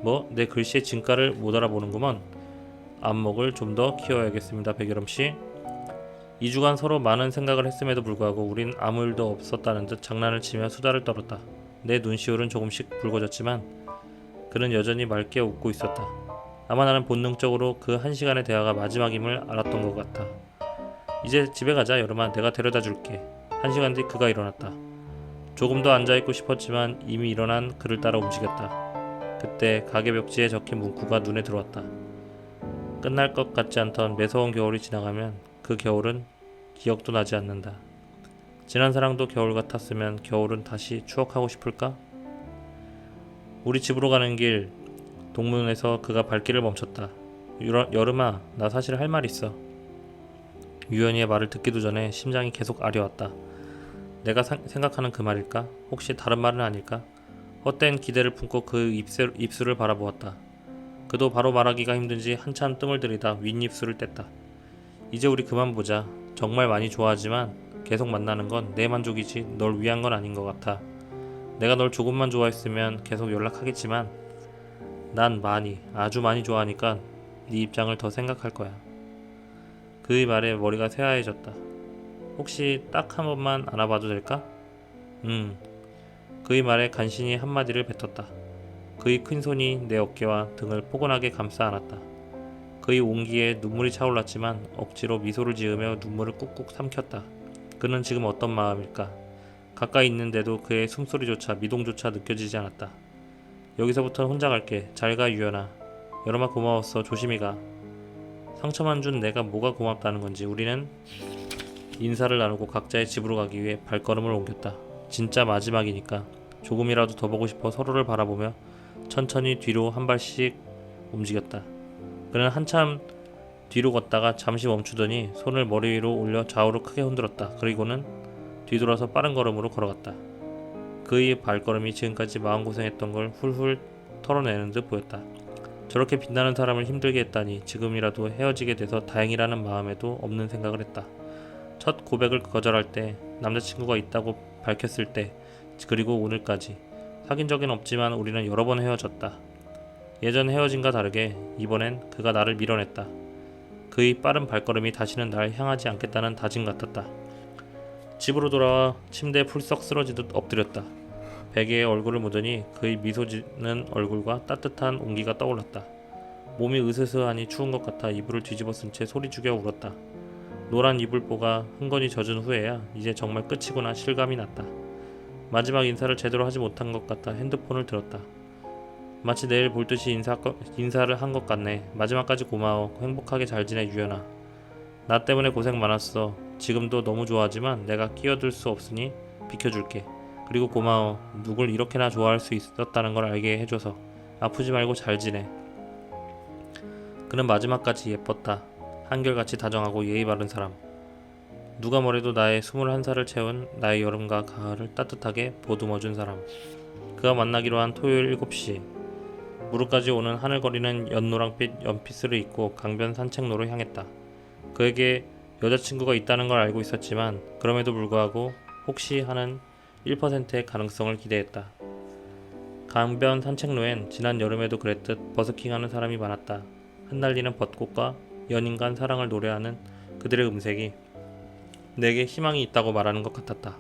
뭐? 내 글씨의 진가를 못 알아보는구먼. 안목을 좀 더 키워야겠습니다, 백여름씨. 2주간 서로 많은 생각을 했음에도 불구하고 우린 아무 일도 없었다는 듯 장난을 치며 수다를 떨었다. 내 눈시울은 조금씩 붉어졌지만 그는 여전히 맑게 웃고 있었다. 아마 나는 본능적으로 그 1시간의 대화가 마지막임을 알았던 것 같아. 이제 집에 가자, 여름아. 내가 데려다 줄게. 1시간 뒤 그가 일어났다. 조금 더 앉아있고 싶었지만 이미 일어난 그를 따라 움직였다. 그때 가게 벽지에 적힌 문구가 눈에 들어왔다. 끝날 것 같지 않던 매서운 겨울이 지나가면 그 겨울은 기억도 나지 않는다. 지난 사랑도 겨울 같았으면 겨울은 다시 추억하고 싶을까? 우리 집으로 가는 길 동문에서 그가 발길을 멈췄다. 여름아, 나 사실 할 말 있어. 유연이의 말을 듣기도 전에 심장이 계속 아려왔다. 내가 생각하는 그 말일까? 혹시 다른 말은 아닐까? 헛된 기대를 품고 그 입술을 바라보았다. 그도 바로 말하기가 힘든지 한참 뜸을 들이다 윗입술을 뗐다. 이제 우리 그만 보자. 정말 많이 좋아하지만 계속 만나는 건 내 만족이지 널 위한 건 아닌 것 같아. 내가 널 조금만 좋아했으면 계속 연락하겠지만 난 많이, 아주 많이 좋아하니까 네 입장을 더 생각할 거야. 그의 말에 머리가 새하얘졌다. 혹시 딱 한 번만 안아봐도 될까? 그의 말에 간신히 한마디를 뱉었다. 그의 큰 손이 내 어깨와 등을 포근하게 감싸 안았다. 그의 온기에 눈물이 차올랐지만 억지로 미소를 지으며 눈물을 꾹꾹 삼켰다. 그는 지금 어떤 마음일까? 가까이 있는데도 그의 숨소리조차 미동조차 느껴지지 않았다. 여기서부터는 혼자 갈게. 잘 가, 유연아. 여름아, 고마웠어. 조심히 가. 상처만 준 내가 뭐가 고맙다는 건지. 우리는 인사를 나누고 각자의 집으로 가기 위해 발걸음을 옮겼다. 진짜 마지막이니까 조금이라도 더 보고 싶어 서로를 바라보며 천천히 뒤로 한 발씩 움직였다. 그는 한참 뒤로 걷다가 잠시 멈추더니 손을 머리 위로 올려 좌우로 크게 흔들었다. 그리고는 뒤돌아서 빠른 걸음으로 걸어갔다. 그의 발걸음이 지금까지 마음고생했던 걸 훌훌 털어내는 듯 보였다. 저렇게 빛나는 사람을 힘들게 했다니 지금이라도 헤어지게 돼서 다행이라는 마음에도 없는 생각을 했다. 첫 고백을 거절할 때, 남자친구가 있다고 밝혔을 때, 그리고 오늘까지 사귄 적은 없지만 우리는 여러 번 헤어졌다. 예전 헤어짐과 다르게 이번엔 그가 나를 밀어냈다. 그의 빠른 발걸음이 다시는 날 향하지 않겠다는 다짐 같았다. 집으로 돌아와 침대에 풀썩 쓰러지듯 엎드렸다. 베개에 얼굴을 묻으니 그의 미소 짓는 얼굴과 따뜻한 온기가 떠올랐다. 몸이 으스스하니 추운 것 같아 이불을 뒤집어 쓴 채 소리 죽여 울었다. 노란 이불보가 흥건히 젖은 후에야 이제 정말 끝이구나 실감이 났다. 마지막 인사를 제대로 하지 못한 것 같아 핸드폰을 들었다. 마치 내일 볼 듯이 인사를 한 것 같네. 마지막까지 고마워. 행복하게 잘 지내 유연아. 나 때문에 고생 많았어. 지금도 너무 좋아하지만 내가 끼어들 수 없으니 비켜줄게. 그리고 고마워. 누굴 이렇게나 좋아할 수 있었다는 걸 알게 해줘서. 아프지 말고 잘 지내. 그는 마지막까지 예뻤다. 한결같이 다정하고 예의 바른 사람. 누가 뭐래도 나의 21살을 채운 나의 여름과 가을을 따뜻하게 보듬어준 사람. 그가 만나기로 한 토요일 7시. 무릎까지 오는 하늘거리는 연노랑빛 연피스를 입고 강변 산책로로 향했다. 그에게 여자친구가 있다는 걸 알고 있었지만 그럼에도 불구하고 혹시 하는 1%의 가능성을 기대했다. 강변 산책로엔 지난 여름에도 그랬듯 버스킹하는 사람이 많았다. 흩날리는 벚꽃과 연인 간 사랑을 노래하는 그들의 음색이 내게 희망이 있다고 말하는 것 같았다.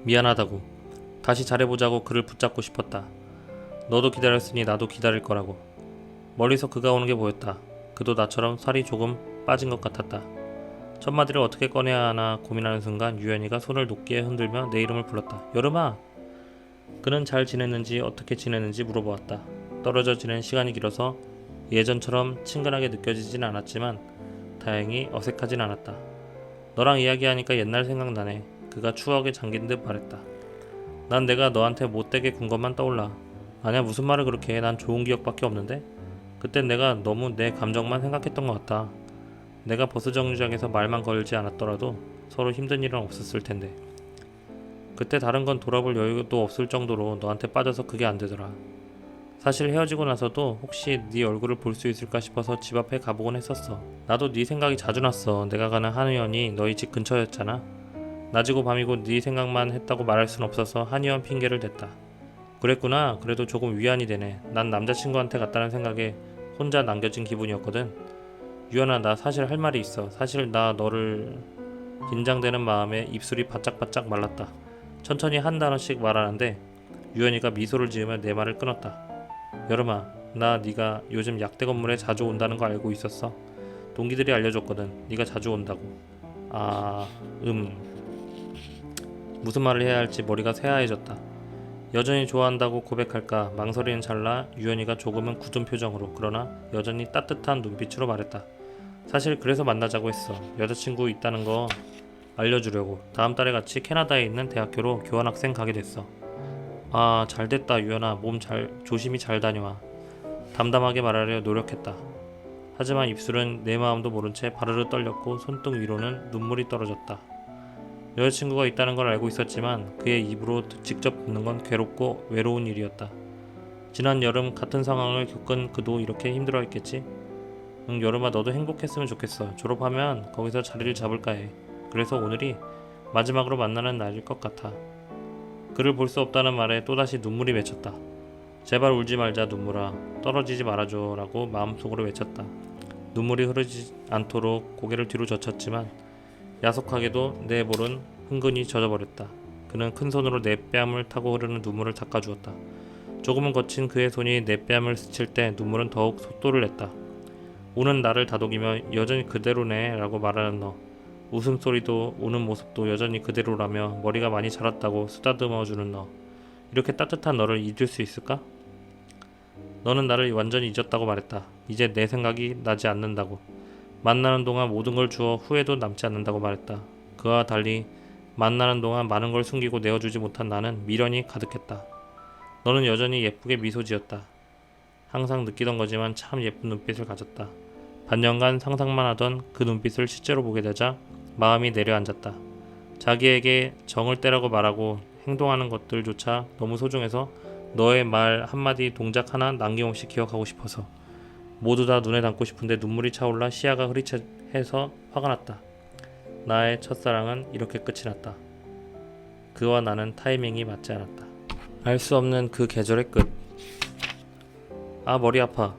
미안하다고. 다시 잘해보자고 그를 붙잡고 싶었다. 너도 기다렸으니 나도 기다릴 거라고. 멀리서 그가 오는 게 보였다. 그도 나처럼 살이 조금 빠진 것 같았다. 첫 마디를 어떻게 꺼내야 하나 고민하는 순간 유연이가 손을 높게 흔들며 내 이름을 불렀다. 여름아! 그는 잘 지냈는지 어떻게 지냈는지 물어보았다. 떨어져 지낸 시간이 길어서 예전처럼 친근하게 느껴지진 않았지만 다행히 어색하진 않았다. 너랑 이야기하니까 옛날 생각나네. 그가 추억에 잠긴 듯 말했다. 난 내가 너한테 못되게 군 것만 떠올라. 아니야 무슨 말을 그렇게 해. 난 좋은 기억밖에 없는데. 그땐 내가 너무 내 감정만 생각했던 것 같다. 내가 버스 정류장에서 말만 걸지 않았더라도 서로 힘든 일은 없었을 텐데. 그때 다른 건 돌아볼 여유도 없을 정도로 너한테 빠져서 그게 안 되더라. 사실 헤어지고 나서도 혹시 네 얼굴을 볼 수 있을까 싶어서 집 앞에 가보곤 했었어. 나도 네 생각이 자주 났어. 내가 가는 한의원이 너희 집 근처였잖아. 낮이고 밤이고 네 생각만 했다고 말할 순 없어서 한의원 핑계를 댔다. 그랬구나. 그래도 조금 위안이 되네. 난 남자친구한테 갔다는 생각에 혼자 남겨진 기분이었거든. 유연아 나 사실 할 말이 있어. 사실 나 너를... 긴장되는 마음에 입술이 바짝바짝 말랐다. 천천히 한 단어씩 말하는데 유연이가 미소를 지으며 내 말을 끊었다. 여름아 나 네가 요즘 약대 건물에 자주 온다는 거 알고 있었어. 동기들이 알려줬거든. 네가 자주 온다고. 무슨 말을 해야 할지 머리가 새하얘졌다. 여전히 좋아한다고 고백할까 망설이는 찰나 유연이가 조금은 굳은 표정으로 그러나 여전히 따뜻한 눈빛으로 말했다. 사실 그래서 만나자고 했어. 여자친구 있다는 거 알려주려고. 다음 달에 같이 캐나다에 있는 대학교로 교환학생 가게 됐어. 잘됐다 유연아. 몸 조심히 잘 다녀와. 담담하게 말하려 노력했다. 하지만 입술은 내 마음도 모른 채 바르르 떨렸고 손등 위로는 눈물이 떨어졌다. 여자친구가 있다는 걸 알고 있었지만 그의 입으로 직접 듣는 건 괴롭고 외로운 일이었다. 지난 여름 같은 상황을 겪은 그도 이렇게 힘들어했겠지? 응 여름아 너도 행복했으면 좋겠어. 졸업하면 거기서 자리를 잡을까 해. 그래서 오늘이 마지막으로 만나는 날일 것 같아. 그를 볼 수 없다는 말에 또다시 눈물이 맺혔다. 제발 울지 말자 눈물아. 떨어지지 말아줘 라고 마음속으로 외쳤다. 눈물이 흐르지 않도록 고개를 뒤로 젖혔지만 야속하게도 내 볼은 흥건히 젖어버렸다. 그는 큰 손으로 내 뺨을 타고 흐르는 눈물을 닦아주었다. 조금은 거친 그의 손이 내 뺨을 스칠 때 눈물은 더욱 속도를 냈다. 우는 나를 다독이며 여전히 그대로네 라고 말하는 너. 웃음소리도 우는 모습도 여전히 그대로라며 머리가 많이 자랐다고 쓰다듬어주는 너. 이렇게 따뜻한 너를 잊을 수 있을까? 너는 나를 완전히 잊었다고 말했다. 이제 내 생각이 나지 않는다고. 만나는 동안 모든 걸 주어 후회도 남지 않는다고 말했다. 그와 달리 만나는 동안 많은 걸 숨기고 내어주지 못한 나는 미련이 가득했다. 너는 여전히 예쁘게 미소 지었다. 항상 느끼던 거지만 참 예쁜 눈빛을 가졌다. 반년간 상상만 하던 그 눈빛을 실제로 보게 되자 마음이 내려앉았다. 자기에게 정을 떼라고 말하고 행동하는 것들조차 너무 소중해서 너의 말 한마디 동작 하나 남김없이 기억하고 싶어서 모두 다 눈에 담고 싶은데 눈물이 차올라 시야가 흐릿해서 화가 났다. 나의 첫사랑은 이렇게 끝이 났다. 그와 나는 타이밍이 맞지 않았다. 알 수 없는 그 계절의 끝. 아, 머리 아파.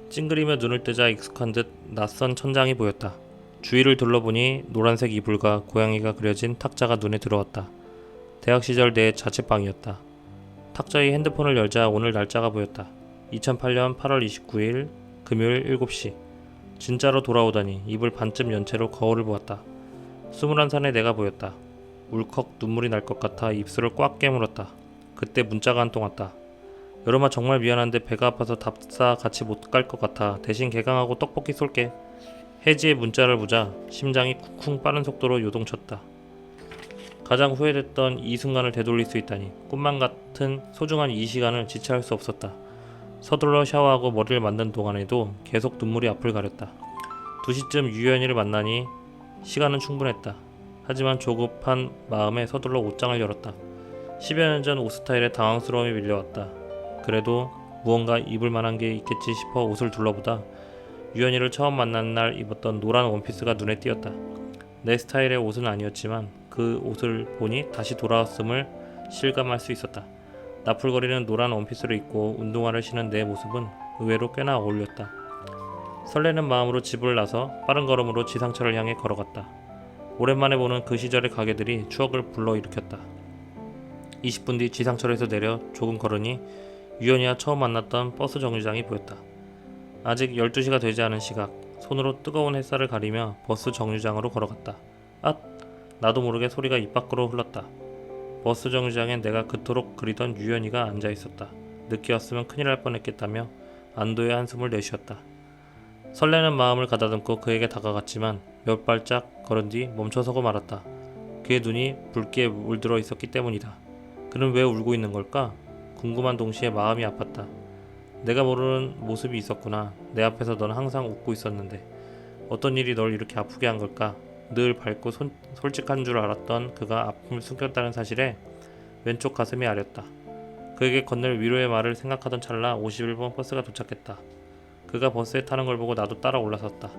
찡그리며 눈을 뜨자 익숙한 듯 낯선 천장이 보였다. 주위를 둘러보니 노란색 이불과 고양이가 그려진 탁자가 눈에 들어왔다. 대학 시절 내 자취방이었다. 탁자의 핸드폰을 열자 오늘 날짜가 보였다. 2008년 8월 29일 금요일 7시. 진짜로 돌아오다니. 입을 반쯤 연 채로 거울을 보았다. 21살의 내가 보였다. 울컥 눈물이 날 것 같아 입술을 꽉 깨물었다. 그때 문자가 한 통 왔다. 여름아, 정말 미안한데 배가 아파서 답사 같이 못 갈 것 같아. 대신 개강하고 떡볶이 쏠게. 혜지의 문자를 보자 심장이 쿵쿵 빠른 속도로 요동쳤다. 가장 후회됐던 이 순간을 되돌릴 수 있다니. 꿈만 같은 소중한 이 시간을 지체할 수 없었다. 서둘러 샤워하고 머리를 만든 동안에도 계속 눈물이 앞을 가렸다. 2시쯤 유연이를 만나니 시간은 충분했다. 하지만 조급한 마음에 서둘러 옷장을 열었다. 10여 년 전 옷 스타일에 당황스러움이 밀려왔다. 그래도 무언가 입을 만한 게 있겠지 싶어 옷을 둘러보다 유연이를 처음 만난 날 입었던 노란 원피스가 눈에 띄었다. 내 스타일의 옷은 아니었지만 그 옷을 보니 다시 돌아왔음을 실감할 수 있었다. 나풀거리는 노란 원피스를 입고 운동화를 신은 내 모습은 의외로 꽤나 어울렸다. 설레는 마음으로 집을 나서 빠른 걸음으로 지상철을 향해 걸어갔다. 오랜만에 보는 그 시절의 가게들이 추억을 불러일으켰다. 20분 뒤 지상철에서 내려 조금 걸으니 유연이와 처음 만났던 버스 정류장이 보였다. 아직 12시가 되지 않은 시각, 손으로 뜨거운 햇살을 가리며 버스 정류장으로 걸어갔다. 앗! 나도 모르게 소리가 입 밖으로 흘렀다. 버스 정류장엔 내가 그토록 그리던 유연이가 앉아있었다. 늦게 왔으면 큰일 날 뻔했겠다며 안도의 한숨을 내쉬었다. 설레는 마음을 가다듬고 그에게 다가갔지만 몇 발짝 걸은 뒤 멈춰서고 말았다. 그의 눈이 붉게 물들어 있었기 때문이다. 그는 왜 울고 있는 걸까? 궁금한 동시에 마음이 아팠다. 내가 모르는 모습이 있었구나. 내 앞에서 넌 항상 웃고 있었는데 어떤 일이 널 이렇게 아프게 한 걸까? 늘 밝고 솔직한 줄 알았던 그가 아픔을 숨겼다는 사실에 왼쪽 가슴이 아렸다. 그에게 건넬 위로의 말을 생각하던 찰나 51번 버스가 도착했다. 그가 버스에 타는 걸 보고 나도 따라 올라섰다.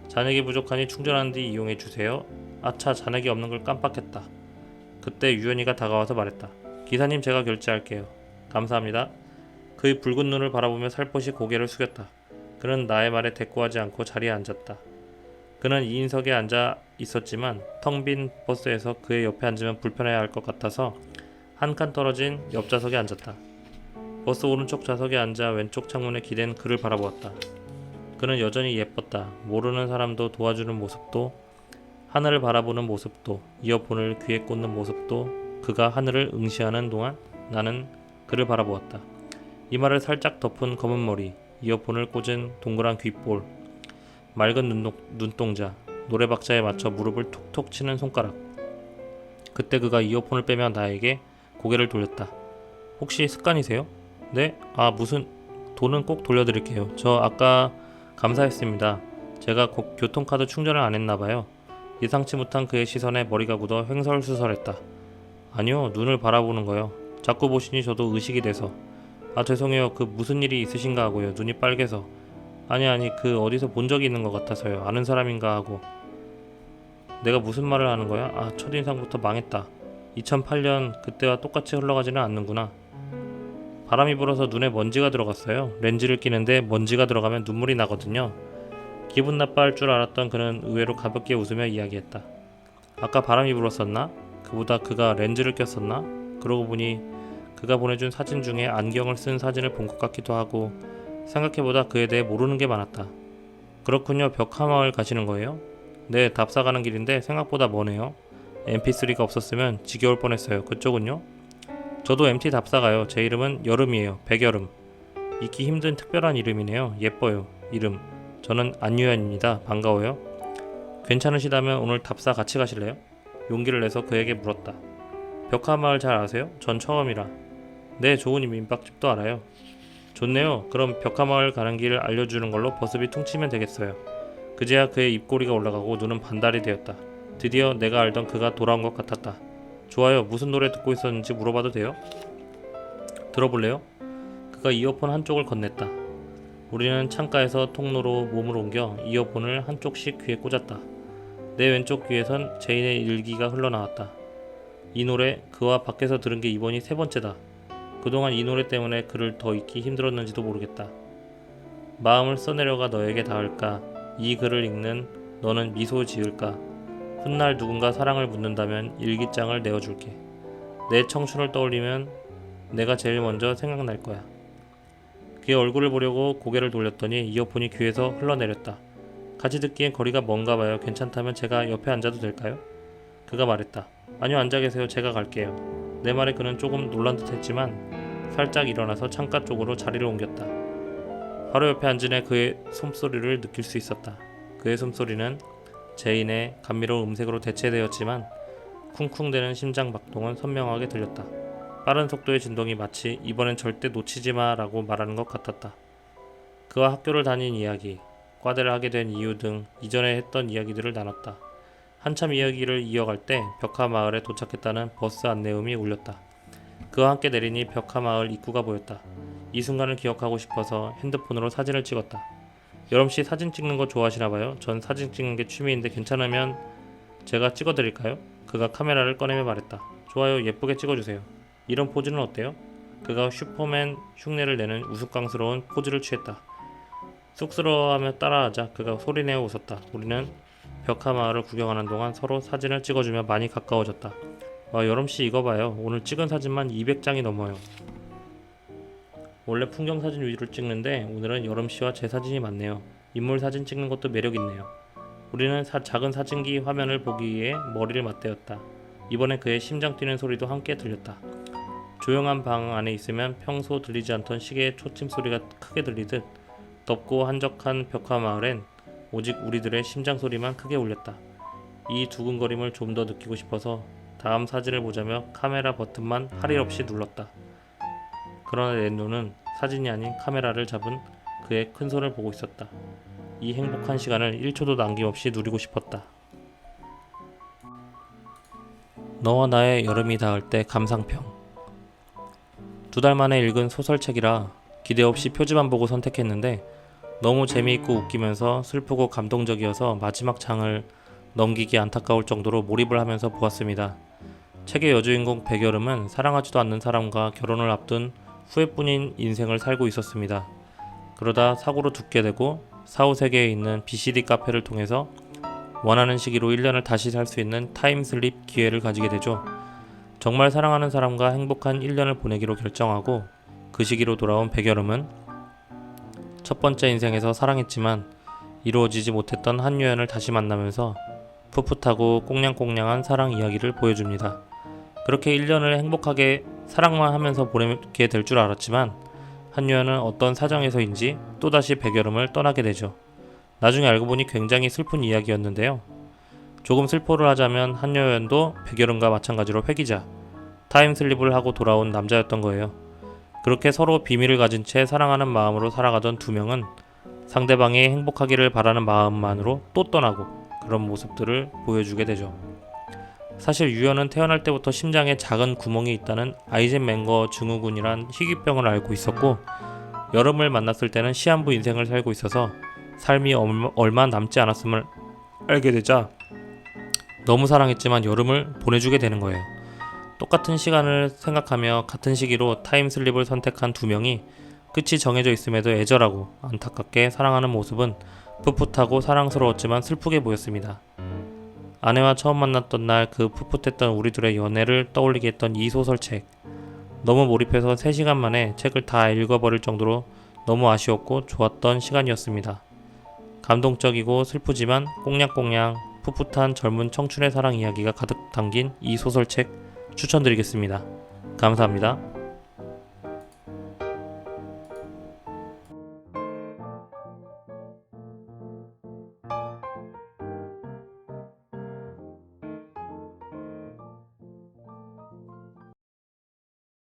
잔액이 부족하니 충전하는 뒤 이용해 주세요. 아차, 잔액이 없는 걸 깜빡했다. 그때 유연이가 다가와서 말했다. 기사님, 제가 결제할게요. 감사합니다. 그의 붉은 눈을 바라보며 살포시 고개를 숙였다. 그는 나의 말에 대꾸하지 않고 자리에 앉았다. 그는 2인석에 앉아 있었지만 텅 빈 버스에서 그의 옆에 앉으면 불편해야 할 것 같아서 한 칸 떨어진 옆좌석에 앉았다. 버스 오른쪽 좌석에 앉아 왼쪽 창문에 기댄 그를 바라보았다. 그는 여전히 예뻤다. 모르는 사람도 도와주는 모습도, 하늘을 바라보는 모습도, 이어폰을 귀에 꽂는 모습도, 그가 하늘을 응시하는 동안 나는 그를 바라보았다. 이마를 살짝 덮은 검은 머리, 이어폰을 꽂은 동그란 귓볼, 맑은 눈동자, 노래박자에 맞춰 무릎을 톡톡 치는 손가락. 그때 그가 이어폰을 빼며 나에게 고개를 돌렸다. 혹시 습관이세요? 네? 아, 무슨... 돈은 꼭 돌려드릴게요. 저 아까 감사했습니다. 제가 교통카드 충전을 안 했나봐요. 예상치 못한 그의 시선에 머리가 굳어 횡설수설했다. 아니요, 눈을 바라보는 거요. 자꾸 보시니 저도 의식이 돼서. 아, 죄송해요. 그 무슨 일이 있으신가 하고요. 눈이 빨개서. 아니 그 어디서 본 적이 있는 것 같아서요. 아는 사람인가 하고. 내가 무슨 말을 하는 거야? 아, 첫인상부터 망했다. 2008년 그때와 똑같이 흘러가지는 않는구나. 바람이 불어서 눈에 먼지가 들어갔어요. 렌즈를 끼는데 먼지가 들어가면 눈물이 나거든요. 기분 나빠할 줄 알았던 그는 의외로 가볍게 웃으며 이야기했다. 아까 바람이 불었었나? 그보다 그가 렌즈를 꼈었나? 그러고 보니 그가 보내준 사진 중에 안경을 쓴 사진을 본 것 같기도 하고 생각해보다 그에 대해 모르는 게 많았다. 그렇군요. 벽화마을 가시는 거예요? 네, 답사 가는 길인데 생각보다 머네요. mp3가 없었으면 지겨울 뻔했어요. 그쪽은요? 저도 MT 답사 가요. 제 이름은 여름이에요. 백여름. 잊기 힘든 특별한 이름이네요. 예뻐요. 이름. 저는 안유연입니다. 반가워요. 괜찮으시다면 오늘 답사 같이 가실래요? 용기를 내서 그에게 물었다. 벽화마을 잘 아세요? 전 처음이라. 네, 좋은 민박집도 알아요. 좋네요. 그럼 벽화마을 가는 길을 알려주는 걸로 버스비 퉁치면 되겠어요. 그제야 그의 입꼬리가 올라가고 눈은 반달이 되었다. 드디어 내가 알던 그가 돌아온 것 같았다. 좋아요. 무슨 노래 듣고 있었는지 물어봐도 돼요? 들어볼래요? 그가 이어폰 한쪽을 건넸다. 우리는 창가에서 통로로 몸을 옮겨 이어폰을 한쪽씩 귀에 꽂았다. 내 왼쪽 귀에선 제인의 일기가 흘러나왔다. 이 노래 그와 밖에서 들은 게 이번이 세 번째다. 그동안 이 노래 때문에 그를 더 잊기 힘들었는지도 모르겠다. 마음을 써내려가 너에게 닿을까. 이 글을 읽는 너는 미소 지을까. 훗날 누군가 사랑을 묻는다면 일기장을 내어줄게. 내 청춘을 떠올리면 내가 제일 먼저 생각날 거야. 그의 얼굴을 보려고 고개를 돌렸더니 이어폰이 귀에서 흘러내렸다. 같이 듣기엔 거리가 먼가 봐요. 괜찮다면 제가 옆에 앉아도 될까요? 그가 말했다. 아니요, 앉아 계세요. 제가 갈게요. 내 말에 그는 조금 놀란 듯 했지만 살짝 일어나서 창가 쪽으로 자리를 옮겼다. 바로 옆에 앉은 애 그의 숨소리를 느낄 수 있었다. 그의 숨소리는 제인의 감미로운 음색으로 대체되었지만 쿵쿵대는 심장 박동은 선명하게 들렸다. 빠른 속도의 진동이 마치 이번엔 절대 놓치지마 라고 말하는 것 같았다. 그와 학교를 다닌 이야기, 과대를 하게 된 이유 등 이전에 했던 이야기들을 나눴다. 한참 이야기를 이어갈 때 벽화 마을에 도착했다는 버스 안내음이 울렸다. 그와 함께 내리니 벽화 마을 입구가 보였다. 이 순간을 기억하고 싶어서 핸드폰으로 사진을 찍었다. 여름씨 사진 찍는 거 좋아하시나봐요. 전 사진 찍는 게 취미인데 괜찮으면 제가 찍어드릴까요? 그가 카메라를 꺼내며 말했다. 좋아요, 예쁘게 찍어주세요. 이런 포즈는 어때요? 그가 슈퍼맨 흉내를 내는 우스꽝스러운 포즈를 취했다. 쑥스러워하며 따라하자 그가 소리내어 웃었다. 우리는 벽화 마을을 구경하는 동안 서로 사진을 찍어주며 많이 가까워졌다. 와, 여름씨 이거 봐요. 오늘 찍은 사진만 200장이 넘어요. 원래 풍경 사진 위주로 찍는데 오늘은 여름씨와 제 사진이 많네요. 인물 사진 찍는 것도 매력있네요. 우리는 작은 사진기 화면을 보기 위해 머리를 맞대었다. 이번엔 그의 심장 뛰는 소리도 함께 들렸다. 조용한 방 안에 있으면 평소 들리지 않던 시계의 초침 소리가 크게 들리듯 덥고 한적한 벽화 마을엔 오직 우리들의 심장 소리만 크게 울렸다. 이 두근거림을 좀 더 느끼고 싶어서 다음 사진을 보자며 카메라 버튼만 할 일 없이 눌렀다. 그러나 내 눈은 사진이 아닌 카메라를 잡은 그의 큰 손을 보고 있었다. 이 행복한 시간을 1초도 남김없이 누리고 싶었다. 너와 나의 여름이 닿을 때 감상평. 2달 만에 읽은 소설책이라 기대 없이 표지만 보고 선택했는데 너무 재미있고 웃기면서 슬프고 감동적이어서 마지막 장을 넘기기 안타까울 정도로 몰입을 하면서 보았습니다. 책의 여주인공 백여름은 사랑하지도 않는 사람과 결혼을 앞둔 후회뿐인 인생을 살고 있었습니다. 그러다 사고로 죽게 되고 사후세계에 있는 BCD 카페를 통해서 원하는 시기로 1년을 다시 살 수 있는 타임슬립 기회를 가지게 되죠. 정말 사랑하는 사람과 행복한 1년을 보내기로 결정하고 그 시기로 돌아온 백여름은 첫 번째 인생에서 사랑했지만 이루어지지 못했던 한유연을 다시 만나면서 풋풋하고 꽁냥꽁냥한 사랑 이야기를 보여줍니다. 그렇게 1년을 행복하게 사랑만 하면서 보내게 될 줄 알았지만 한유연은 어떤 사정에서인지 또다시 백여름을 떠나게 되죠. 나중에 알고 보니 굉장히 슬픈 이야기였는데요. 조금 슬포를 하자면 한유연도 백여름과 마찬가지로 회귀자, 타임슬립을 하고 돌아온 남자였던 거예요. 그렇게 서로 비밀을 가진 채 사랑하는 마음으로 살아가던 두 명은 상대방이 행복하기를 바라는 마음만으로 또 떠나고 그런 모습들을 보여주게 되죠. 사실 유연은 태어날 때부터 심장에 작은 구멍이 있다는 아이젠맹거 증후군이란 희귀병을 앓고 있었고 여름을 만났을 때는 시한부 인생을 살고 있어서 삶이 얼마 남지 않았음을 알게 되자 너무 사랑했지만 여름을 보내주게 되는 거예요. 똑같은 시간을 생각하며 같은 시기로 타임슬립을 선택한 두 명이 끝이 정해져 있음에도 애절하고 안타깝게 사랑하는 모습은 풋풋하고 사랑스러웠지만 슬프게 보였습니다. 아내와 처음 만났던 날 그 풋풋했던 우리들의 연애를 떠올리게 했던 이 소설책. 너무 몰입해서 3시간 만에 책을 다 읽어버릴 정도로 너무 아쉬웠고 좋았던 시간이었습니다. 감동적이고 슬프지만 꽁냥꽁냥 풋풋한 젊은 청춘의 사랑 이야기가 가득 담긴 이 소설책 추천드리겠습니다. 감사합니다.